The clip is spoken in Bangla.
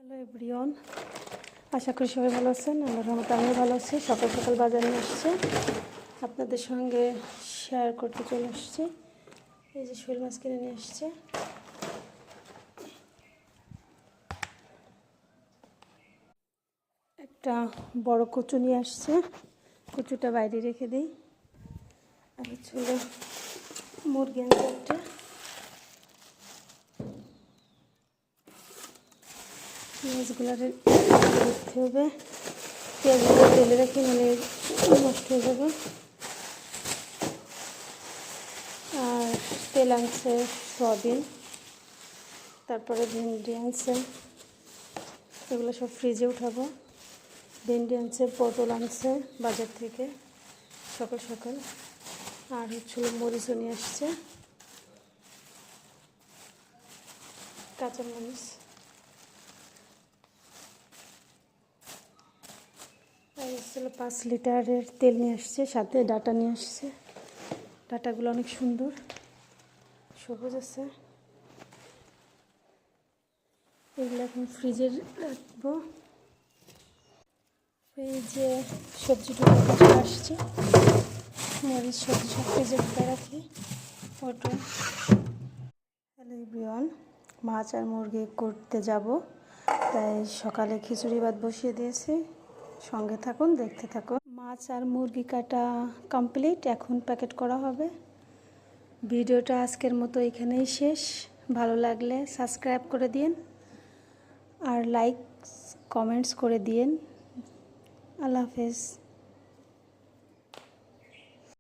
হ্যালো এভরিওয়ান, আশা করি সবাই ভালো আছেন। আল্লাহর রহমতে আমিও ভালো আছি। সকাল সকাল বাজার নিয়ে আসছে, আপনাদের সঙ্গে শেয়ার করতে চলে আসছে। এই যে শোল মাছ কিনে নিয়ে আসছে। একটা বড় কচু নিয়ে আসছে, কচুটা বাইরে রেখে দিই। আর হচ্ছে মুরগি আনছে একটা, মাছগুলো দেখতে হবে। পেঁয়াজগুলো তেলে রেখে মানে নষ্ট হয়ে যাবে। আর তেল আনছে সয়াবিন, তারপরে ভেন্ডি আনছে, এগুলো সব ফ্রিজে উঠাবো। ভেন্ডি আনছে, পটল আনছে বাজার থেকে সকাল সকাল। আর হচ্ছিল মরিচও নিয়ে আসছে, কাঁচামরিচ। আর হচ্ছিল 5 লিটারের তেল নিয়ে আসছে, সাথে ডাটা নিয়ে আসছে। ডাটাগুলো অনেক সুন্দর, সবুজ আছে। এগুলো এখন ফ্রিজে রাখবো। এই যে সবজি টুকরো আসছে, মরিচ সবজি সব ফ্রিজে ঢুকে রাখি। পটল। হ্যালো এভরিওয়ান, মাছ আর মুরগি করতে যাব, তাই সকালে খিচুড়ি ভাত বসিয়ে দিয়েছি। সঙ্গে থাকুন, দেখতে থাকুন। মাছ আর মুরগি কাটা কমপ্লিট, এখন প্যাকেট করা হবে। ভিডিওটা আজকের মতো এখানেই শেষ। ভালো লাগলে সাবস্ক্রাইব করে দিন আর লাইক কমেন্টস করে দিন। আল্লাহ হাফেজ।